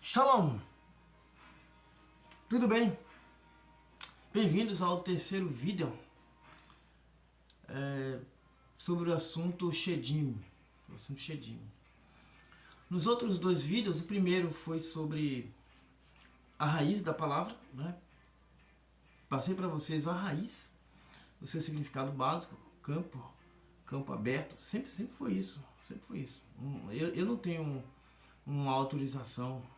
Shalom! Tudo bem? Bem-vindos ao terceiro vídeo sobre o assunto Shedim. Nos outros dois vídeos, o primeiro foi sobre a raiz da palavra, né? Passei para vocês a raiz, o seu significado básico, campo aberto, sempre foi isso, Eu não tenho uma autorização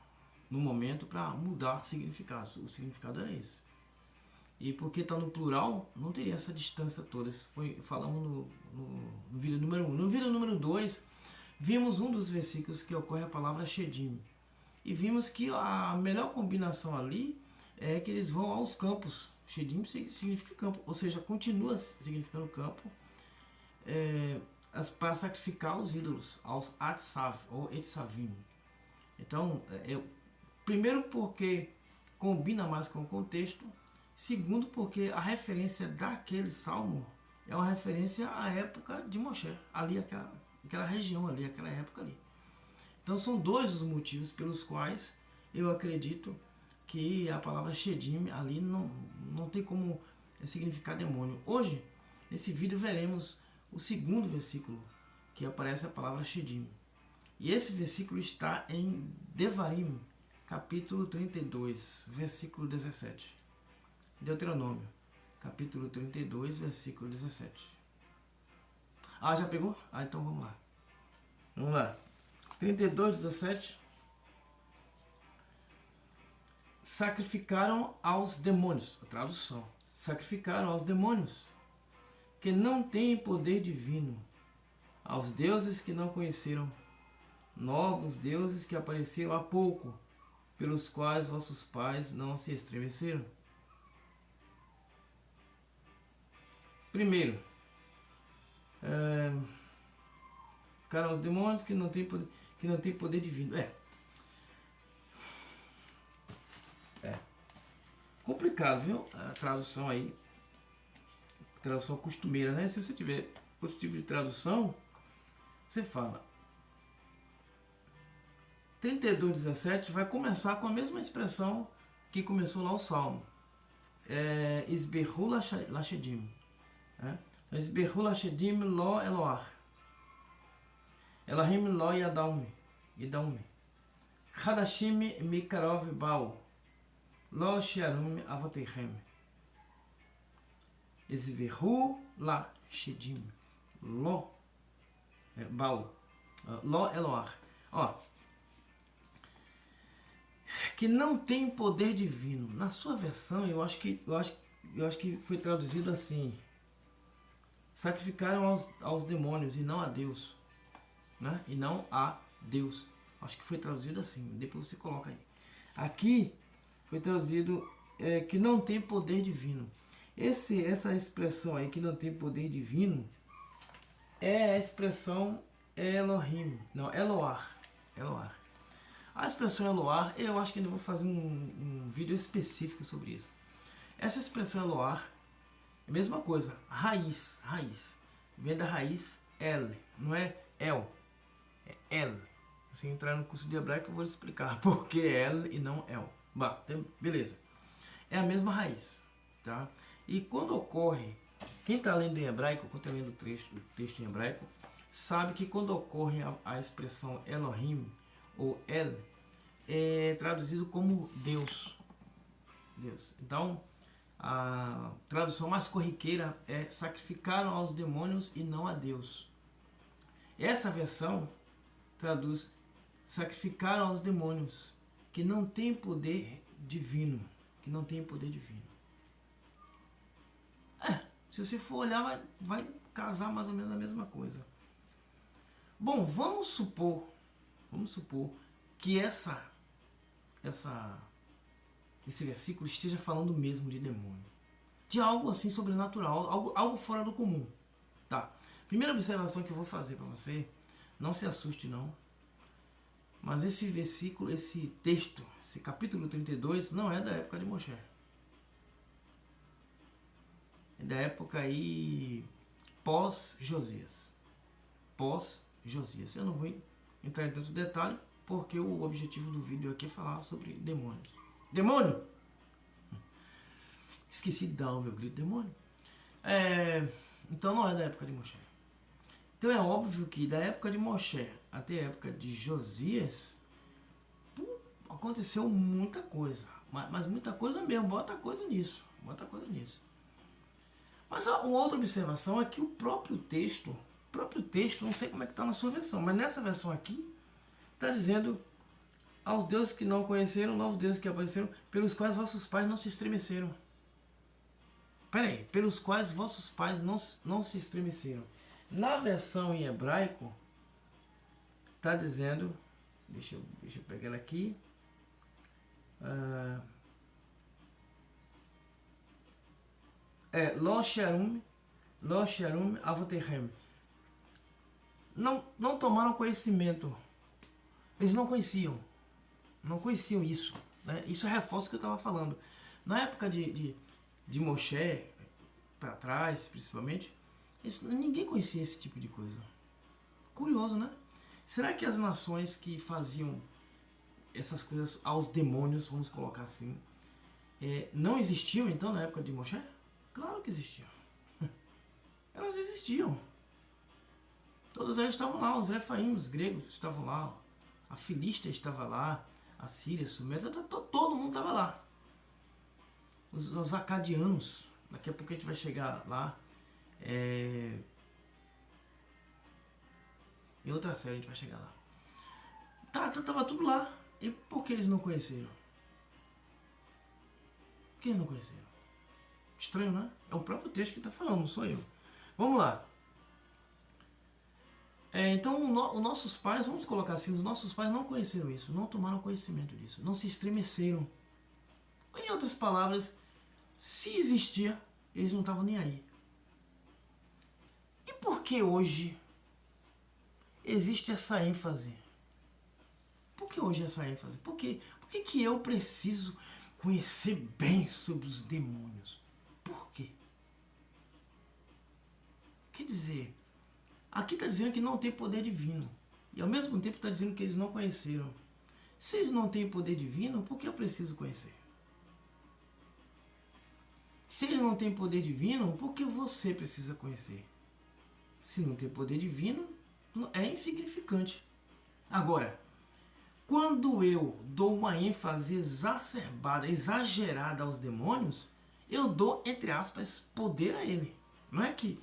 no momento para mudar significados. O significado era esse. E porque está no plural, não teria essa distância toda. Falamos no vídeo número 1. No vídeo número 2, vimos um dos versículos que ocorre a palavra Shedim. E vimos que a melhor combinação ali é que eles vão aos campos. Shedim significa campo, ou seja, continua significando campo, para sacrificar os ídolos, aos Atsav ou Etzavim. Então, primeiro porque combina mais com o contexto, segundo porque a referência daquele salmo é uma referência à época de Moshe, ali aquela região ali, aquela época ali. Então são dois os motivos pelos quais eu acredito que a palavra Shedim ali não tem como significar demônio. Hoje, nesse vídeo, veremos o segundo versículo que aparece a palavra Shedim. E esse versículo está em Devarim, capítulo 32, versículo 17. Deuteronômio, capítulo 32, versículo 17. Ah, já pegou? Ah, então vamos lá. Vamos lá. 32, 17. Sacrificaram aos demônios, a tradução. Sacrificaram aos demônios, que não têm poder divino, aos deuses que não conheceram, novos deuses que apareceram há pouco, pelos quais vossos pais não se estremeceram. Primeiro, ficaram os demônios que não têm poder divino. Complicado, viu? A tradução aí, tradução costumeira, né? Se você tiver outro tipo de tradução, você fala 32:17 vai começar com a mesma expressão que começou lá o Salmo. Isberhu Lashedim. Isberhu Lashedim lo Eloar. Elahim lo Yadaume. Hadashim mikarov bau. Lo Shearum Avotechem. Isberhu Lashedim. Lo bau. Lo Eloar. Ó. Que não tem poder divino. Na sua versão, eu acho que foi traduzido assim: sacrificaram aos demônios e não a Deus, né? E não a Deus. Acho que foi traduzido assim. Depois você coloca aí. Aqui foi traduzido que não tem poder divino. Essa expressão aí, que não tem poder divino, é a expressão Elohim, não, Eloar. A expressão Eloar, eu acho que ainda vou fazer um vídeo específico sobre isso. Essa expressão Eloar é a mesma coisa, raiz. Vem da raiz El, não é El, é El. Se entrar no curso de hebraico eu vou explicar por que El e não El. Beleza. É a mesma raiz, tá? E quando ocorre, quem está lendo em hebraico, quem está lendo o texto em hebraico, sabe que quando ocorre a expressão Elohim, ou El, é traduzido como Deus. Então, a tradução mais corriqueira é sacrificaram aos demônios e não a Deus. Essa versão traduz sacrificaram aos demônios, que não tem poder divino. Se você for olhar, vai casar mais ou menos a mesma coisa. Bom, vamos supor que esse versículo esteja falando mesmo de demônio, de algo assim sobrenatural, algo fora do comum, tá? Primeira observação que eu vou fazer para você, não se assuste não, mas esse versículo, esse texto, esse capítulo 32 não é da época de Moshe, é da época aí pós-Josias. Eu não vou entrar em tanto detalhe, porque o objetivo do vídeo aqui é falar sobre demônios. Demônio! Esqueci de dar o meu grito, demônio. Então não é da época de Moshe. Então é óbvio que da época de Moshe até a época de Josias, aconteceu muita coisa. Mas muita coisa mesmo, bota coisa nisso. Mas uma outra observação é que o próprio texto, não sei como é que está na sua versão, mas nessa versão aqui, está dizendo: aos deuses que não conheceram, novos deuses que apareceram, pelos quais vossos pais não se estremeceram. Peraí, pelos quais vossos pais não se estremeceram. Na versão em hebraico, está dizendo, deixa eu pegar ela aqui. Lo sherum avoterem. Não tomaram conhecimento. Eles não conheciam isso, né? Isso reforça o que eu estava falando. Na época de Moshe, para trás principalmente, ninguém conhecia esse tipo de coisa. Curioso, né? Será que as nações que faziam essas coisas aos demônios, vamos colocar assim, não existiam então na época de Moshe? Claro que existiam. Elas existiam. Todos eles estavam lá, os Refaim, os gregos estavam lá, a Filístia estava lá, a Síria, a Suméria, todo mundo estava lá. Os acadianos, daqui a pouco a gente vai chegar lá. Em outra série a gente vai chegar lá. Tava tudo lá. E por que eles não conheceram? Por que eles não conheceram? Estranho, né? É o próprio texto que está falando, não sou eu. Vamos lá. Então, os nossos pais, vamos colocar assim, os nossos pais não conheceram isso, não tomaram conhecimento disso, não se estremeceram. Em outras palavras, se existia, eles não estavam nem aí. E por que hoje existe essa ênfase? Por que hoje essa ênfase? Por que eu preciso conhecer bem sobre os demônios? Por quê? Quer dizer, aqui está dizendo que não tem poder divino. E ao mesmo tempo está dizendo que eles não conheceram. Se eles não têm poder divino, por que eu preciso conhecer? Se eles não têm poder divino, por que você precisa conhecer? Se não tem poder divino, é insignificante. Agora, quando eu dou uma ênfase exacerbada, exagerada aos demônios, eu dou, entre aspas, poder a ele. Não é que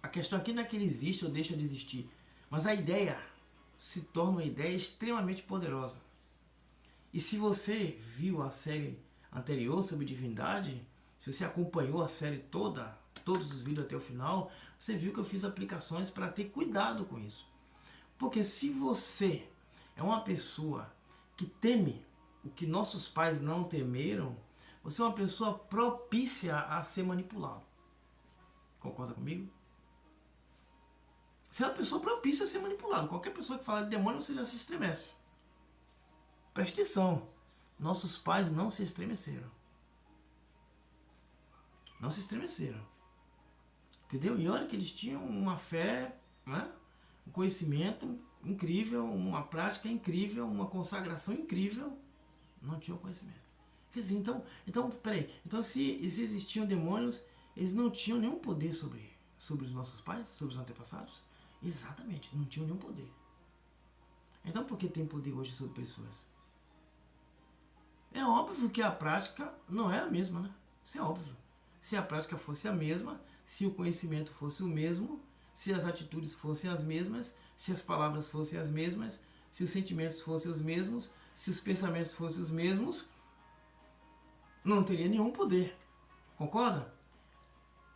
a questão aqui não é que ele existe ou deixa de existir, mas a ideia se torna uma ideia extremamente poderosa. E se você viu a série anterior sobre divindade, se você acompanhou a série toda, todos os vídeos até o final, você viu que eu fiz aplicações para ter cuidado com isso. Porque se você é uma pessoa que teme o que nossos pais não temeram, você é uma pessoa propícia a ser manipulado. Concorda comigo? Você é uma pessoa propícia a ser manipulado. Qualquer pessoa que fala de demônio, você já se estremece. Preste atenção. Nossos pais não se estremeceram. Não se estremeceram. Entendeu? E olha que eles tinham uma fé, né? Um conhecimento incrível, uma prática incrível, uma consagração incrível. Não tinham conhecimento. Quer dizer, então peraí. Então se existiam demônios, eles não tinham nenhum poder sobre os nossos pais, sobre os antepassados? Exatamente, não tinham nenhum poder. Então por que tem poder hoje sobre pessoas? É óbvio que a prática não é a mesma, né? Isso é óbvio. Se a prática fosse a mesma, se o conhecimento fosse o mesmo, se as atitudes fossem as mesmas, se as palavras fossem as mesmas, se os sentimentos fossem os mesmos, se os pensamentos fossem os mesmos, não teria nenhum poder. Concorda?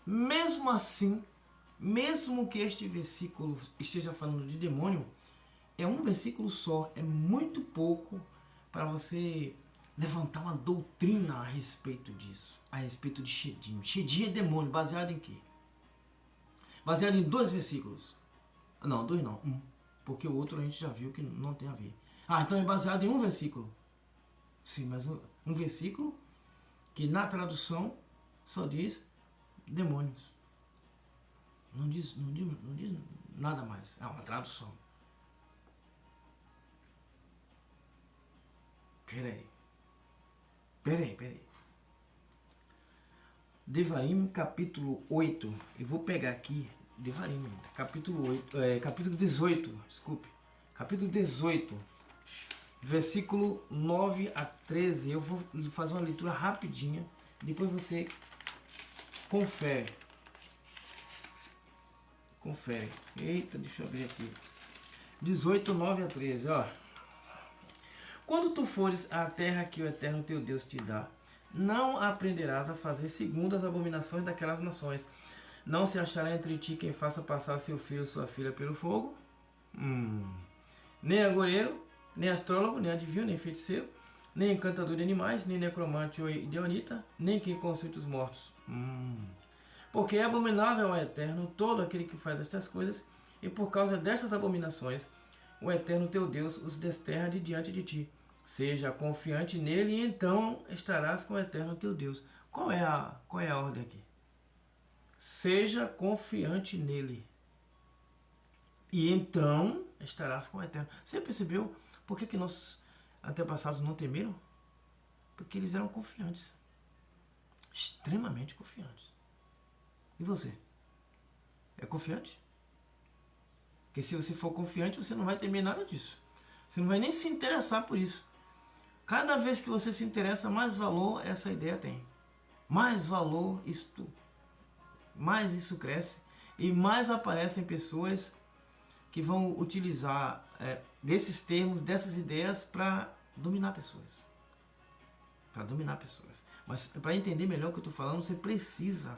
Mesmo assim, mesmo que este versículo esteja falando de demônio, é um versículo só, é muito pouco para você levantar uma doutrina a respeito disso, a respeito de Shedim. Shedim é demônio, baseado em quê? Baseado em 2 versículos. Não, 2 não, 1. Porque o outro a gente já viu que não tem a ver. Então é baseado em um versículo. Sim, mas um versículo que na tradução só diz demônios. Não diz nada mais. É uma tradução. Peraí. Devarim, capítulo 8. Eu vou pegar aqui, Devarim, capítulo 8, capítulo 18, desculpe. Capítulo 18, versículo 9 a 13. Eu vou fazer uma leitura rapidinha, depois você confere. Eita, deixa eu abrir aqui. 18, 9 a 13, ó. Quando tu fores à terra que o Eterno teu Deus te dá, não aprenderás a fazer segundo as abominações daquelas nações. Não se achará entre ti quem faça passar seu filho ou sua filha pelo fogo. Nem agoureiro, nem astrólogo, nem adivinho, nem feiticeiro, nem encantador de animais, nem necromante ou ideonita, nem quem consulte os mortos. Porque é abominável ao Eterno todo aquele que faz estas coisas, e por causa destas abominações, o Eterno teu Deus os desterra de diante de ti. Seja confiante nele, e então estarás com o Eterno teu Deus. Qual é a ordem aqui? Seja confiante nele, e então estarás com o Eterno. Você percebeu por que nossos antepassados não temeram? Porque eles eram confiantes. Extremamente confiantes. E você? É confiante? Porque se você for confiante, você não vai temer nada disso. Você não vai nem se interessar por isso. Cada vez que você se interessa, mais valor essa ideia tem. Mais valor mais isso cresce. E mais aparecem pessoas que vão utilizar desses termos, dessas ideias para dominar pessoas. Mas para entender melhor o que eu estou falando, você precisa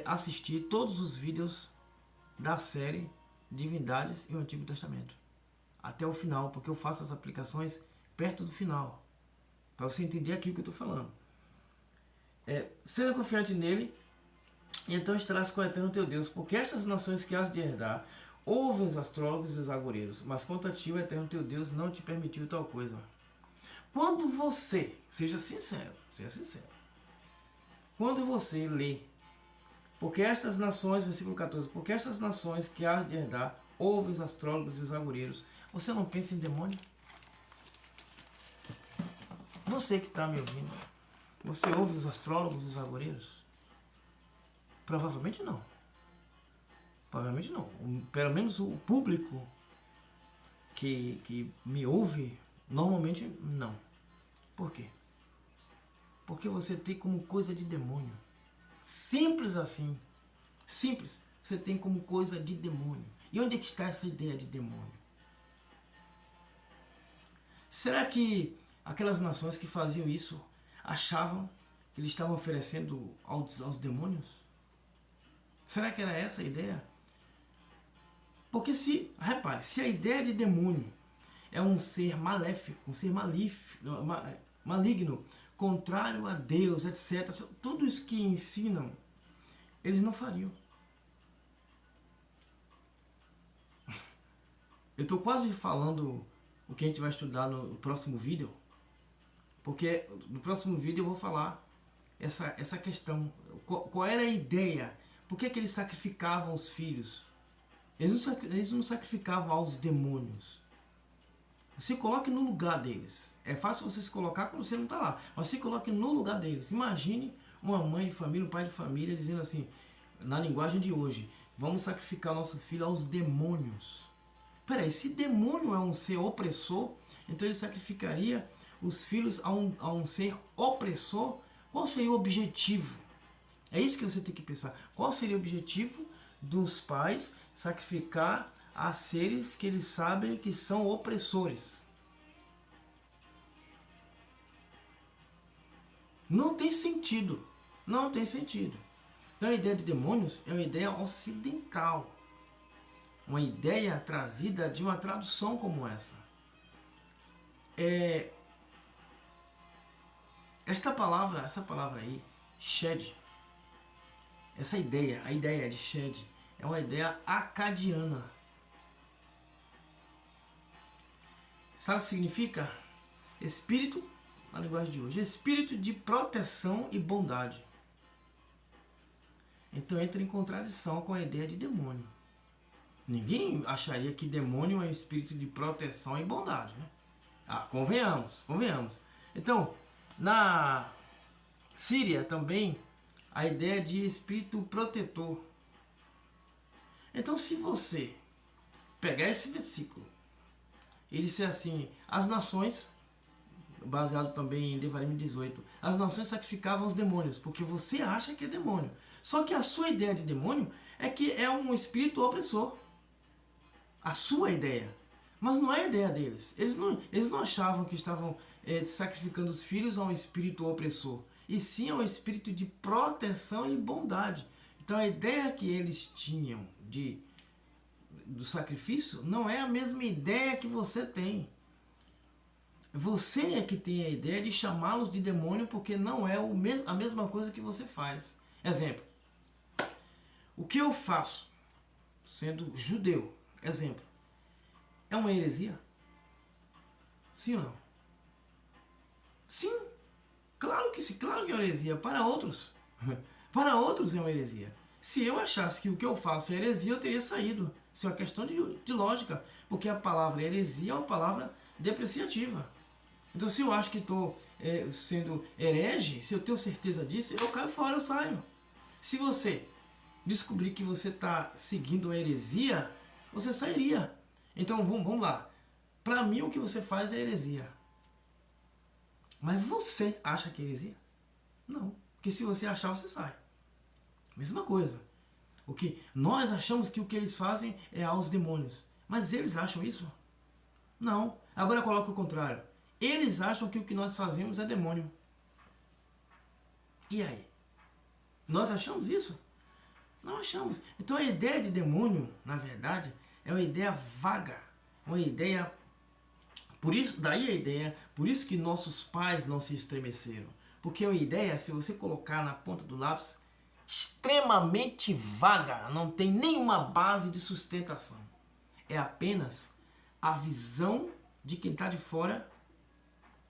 assistir todos os vídeos da série Divindades e o Antigo Testamento até o final, porque eu faço as aplicações perto do final, para você entender aqui o que eu estou falando. Seja confiante nele, e então estarás com o Eterno teu Deus, porque estas nações que has de herdar ouvem os astrólogos e os agoureiros, mas quanto a ti o Eterno teu Deus não te permitiu tal coisa. Quando você, seja sincero, quando você lê, porque estas nações, versículo 14, porque estas nações que has de herdar ouvem os astrólogos e os agoureiros, você não pensa em demônio? Você que está me ouvindo, você ouve os astrólogos e os agoureiros? Provavelmente não. Pelo menos o público que me ouve, normalmente não. Por quê? Porque você tem como coisa de demônio. Simples assim. Simples. Você tem como coisa de demônio. E onde é que está essa ideia de demônio? Será que aquelas nações que faziam isso achavam que eles estavam oferecendo aos demônios? Será que era essa a ideia? Porque repare, se a ideia de demônio é um ser maléfico, um ser maligno, contrário a Deus, etc., tudo isso que ensinam, eles não fariam. Eu estou quase falando o que a gente vai estudar no próximo vídeo, porque no próximo vídeo eu vou falar essa questão. Qual era a ideia? Por que eles sacrificavam os filhos? Eles não sacrificavam aos demônios. Se coloque no lugar deles. É fácil você se colocar quando você não está lá, mas se coloque no lugar deles. Imagine uma mãe de família, um pai de família dizendo assim, na linguagem de hoje, vamos sacrificar nosso filho aos demônios. Peraí, se demônio é um ser opressor, então ele sacrificaria os filhos a um ser opressor? Qual seria o objetivo? É isso que você tem que pensar. Qual seria o objetivo dos pais sacrificar a seres que eles sabem que são opressores? Não tem sentido. Não tem sentido. Então a ideia de demônios é uma ideia ocidental. Uma ideia trazida de uma tradução como essa. Essa palavra aí, Shed, a ideia de Shed, é uma ideia acadiana. Sabe o que significa? Espírito, na linguagem de hoje, espírito de proteção e bondade. Então entra em contradição com a ideia de demônio. Ninguém acharia que demônio é um espírito de proteção e bondade, né? Ah, convenhamos, convenhamos. Então, na Síria também, a ideia de espírito protetor. Então, se você pegar esse versículo e disser assim, as nações, baseado também em Devarim 18, as nações sacrificavam os demônios, porque você acha que é demônio. Só que a sua ideia de demônio é que é um espírito opressor. A sua ideia. Mas não é a ideia deles. Eles não achavam que estavam sacrificando os filhos a um espírito opressor, e sim a um espírito de proteção e bondade. Então a ideia que eles tinham do sacrifício não é a mesma ideia que você tem. Você é que tem a ideia de chamá-los de demônio porque não é a mesma coisa que você faz. Exemplo. O que eu faço sendo judeu, exemplo, é uma heresia? Sim ou não? Sim, claro que sim, claro que é uma heresia. Para outros, para outros é uma heresia. Se eu achasse que o que eu faço é heresia, eu teria saído. Isso é uma questão de lógica, porque a palavra heresia é uma palavra depreciativa. Então, se eu acho que estou sendo herege, se eu tenho certeza disso, eu caio fora, eu saio. Se você descobrir que você está seguindo a heresia, você sairia. Então, vamos lá. Para mim, o que você faz é heresia. Mas você acha que é heresia? Não. Porque se você achar, você sai. Mesma coisa. O que nós achamos que o que eles fazem é aos demônios. Mas eles acham isso? Não. Agora coloca o contrário. Eles acham que o que nós fazemos é demônio. E aí? Nós achamos isso? Não achamos. Então a ideia de demônio, na verdade, é uma ideia vaga. Uma ideia... Por isso, daí a ideia, por isso que nossos pais não se estremeceram. Porque é uma ideia, se você colocar na ponta do lápis, extremamente vaga, não tem nenhuma base de sustentação. É apenas a visão de quem está de fora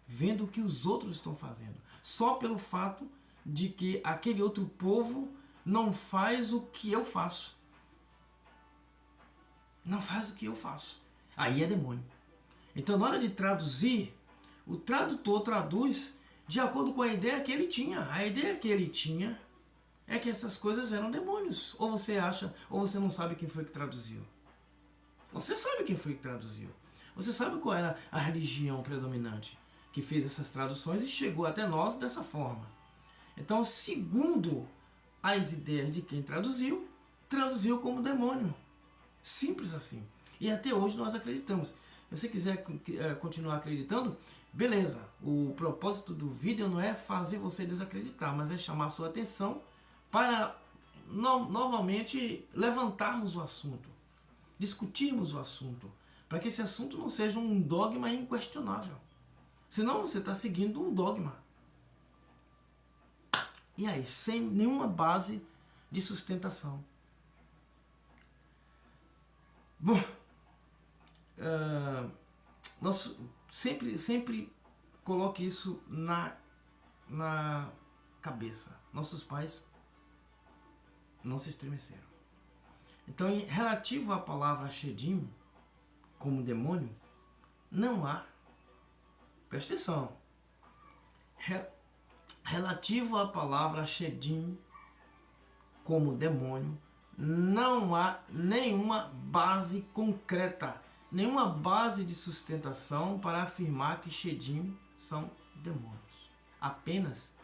vendo o que os outros estão fazendo. Só pelo fato de que aquele outro povo não faz o que eu faço. Não faz o que eu faço. Aí é demônio. Então, na hora de traduzir, o tradutor traduz de acordo com a ideia que ele tinha. A ideia que ele tinha é que essas coisas eram demônios. Ou você acha, ou você não sabe quem foi que traduziu. Você sabe quem foi que traduziu. Você sabe qual era a religião predominante que fez essas traduções e chegou até nós dessa forma. Então, segundo as ideias de quem traduziu, traduziu como demônio. Simples assim. E até hoje nós acreditamos. Se você quiser continuar acreditando, beleza. O propósito do vídeo não é fazer você desacreditar, mas é chamar a sua atenção para novamente levantarmos o assunto, discutirmos o assunto, para que esse assunto não seja um dogma inquestionável. Senão você está seguindo um dogma. E aí, sem nenhuma base de sustentação. Bom, nós sempre coloque isso na cabeça. Nossos pais não se estremeceram. Então, em relativo à palavra Shedim, como demônio, não há. Presta atenção. Relativo à palavra Shedim, como demônio, não há nenhuma base concreta, nenhuma base de sustentação para afirmar que Shedim são demônios. Apenas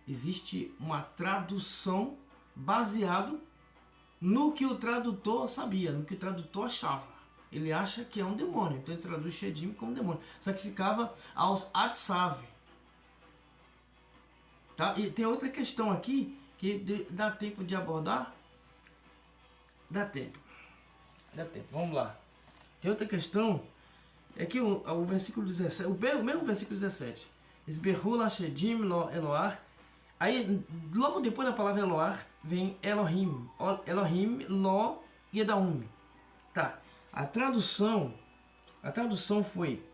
existe uma tradução baseado no que o tradutor sabia, no que o tradutor achava. Ele acha que é um demônio, então ele traduz Shedim como demônio. Sacrificava aos Atsav. Tá? E tem outra questão aqui que dá tempo de abordar. Dá tempo. Vamos lá. Tem outra questão. É que o versículo 17, o mesmo versículo 17. Esberru la Shedim lo Eloar. Aí, logo depois da palavra Eloar, vem Elohim. Elohim lo Yedaum. Tá. A tradução foi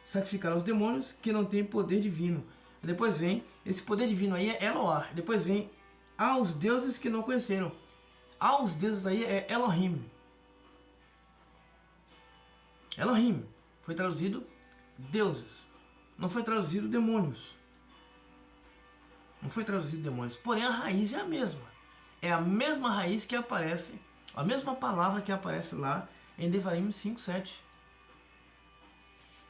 sacrificar aos demônios que não têm poder divino. Depois vem, esse poder divino aí é Eloar. Depois vem aos deuses que não conheceram. Aos deuses aí é Elohim. Elohim foi traduzido deuses. Não foi traduzido demônios. Não foi traduzido demônios. Porém, a raiz é a mesma. É a mesma raiz que aparece, a mesma palavra que aparece lá em Devarim 5:7.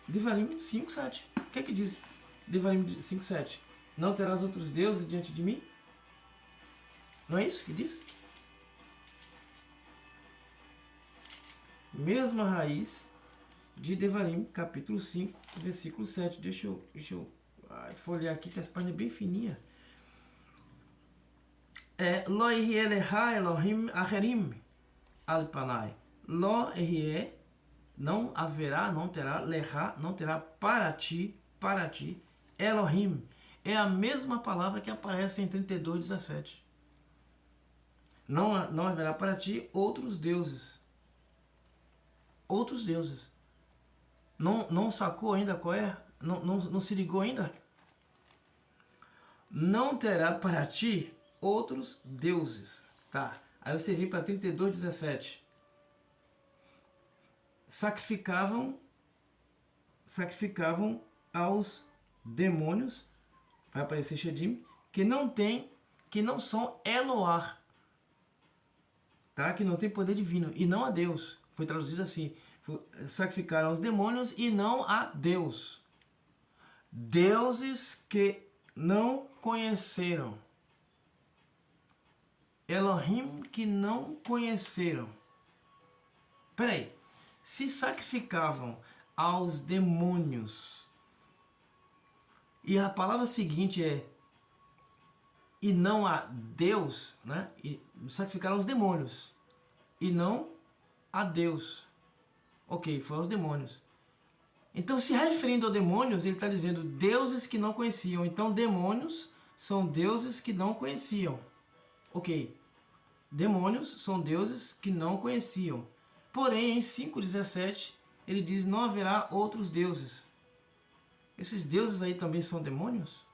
Devarim 5:7. O que é que diz Devarim 5:7? Não terás outros deuses diante de mim? Não é isso que diz? Mesma raiz de Devarim, capítulo 5, versículo 7. Deixa eu folhear aqui, que as páginas é bem fininha. Lo erie leha Elohim acherim al panai. Lo erie, não haverá, não terá, leha, não terá para ti, Elohim. É a mesma palavra que aparece em 32:17. Não haverá para ti outros deuses. Outros deuses. Não sacou ainda qual é? Não se ligou ainda? Não terá para ti outros deuses. Tá. Aí você vem para 32:17. Sacrificavam aos demônios, vai aparecer Shedim, que não são Eloar, tá? Que não tem poder divino, e não a Deus. Foi traduzido assim: sacrificaram aos demônios e não a Deus. Deuses que não conheceram. Elohim que não conheceram. Peraí. Se sacrificavam aos demônios, e a palavra seguinte é e não a Deus, né? E sacrificaram aos demônios e não a Deus. Ok, foi aos demônios. Então, se referindo a demônios, ele está dizendo deuses que não conheciam. Então, demônios são deuses que não conheciam. Ok, demônios são deuses que não conheciam. Porém, em 5:17, ele diz: não haverá outros deuses. Esses deuses aí também são demônios?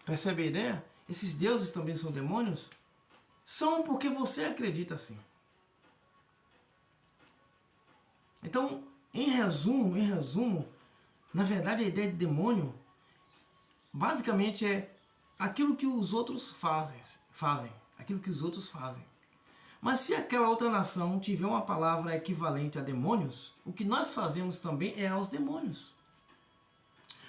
Percebe a ideia? Esses deuses também são demônios? São porque você acredita assim. Então, em resumo, na verdade a ideia de demônio basicamente é aquilo que os outros fazem. Aquilo que os outros fazem. Mas se aquela outra nação tiver uma palavra equivalente a demônios, o que nós fazemos também é aos demônios.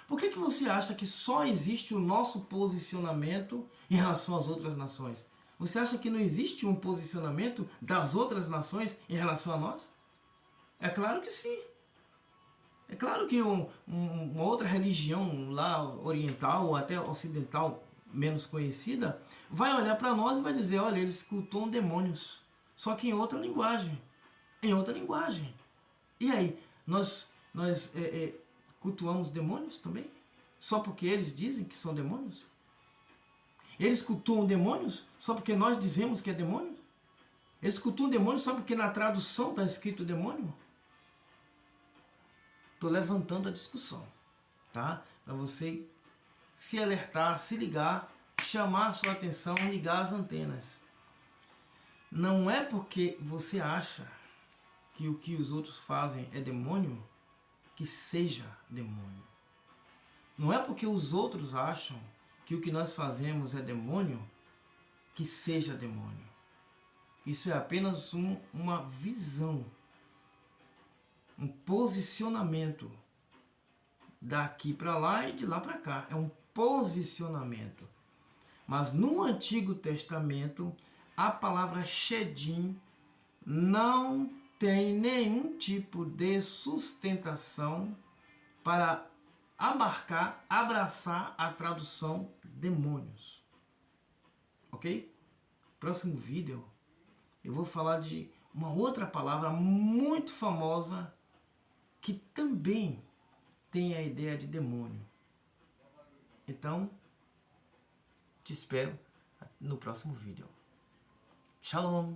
Por que você acha que só existe o nosso posicionamento em relação às outras nações? Você acha que não existe um posicionamento das outras nações em relação a nós? É claro que sim. É claro que uma outra religião lá oriental ou até ocidental menos conhecida vai olhar para nós e vai dizer: olha, eles cultuam demônios, só que em outra linguagem. Em outra linguagem. E aí, nós cultuamos demônios também? Só porque eles dizem que são demônios? Eles cultuam demônios só porque nós dizemos que é demônio? Eles cultuam demônios só porque na tradução está escrito demônio? Estou levantando a discussão, tá? Para você se alertar, se ligar, chamar a sua atenção, ligar as antenas. Não é porque você acha que o que os outros fazem é demônio que seja demônio. Não é porque os outros acham que o que nós fazemos é demônio que seja demônio. Isso é apenas uma visão, um posicionamento daqui para lá e de lá para cá. É um posicionamento. Mas no Antigo Testamento, a palavra Shedim não tem nenhum tipo de sustentação para abraçar a tradução demônios. Ok? Próximo vídeo eu vou falar de uma outra palavra muito famosa que também tem a ideia de demônio. Então, te espero no próximo vídeo. Shalom!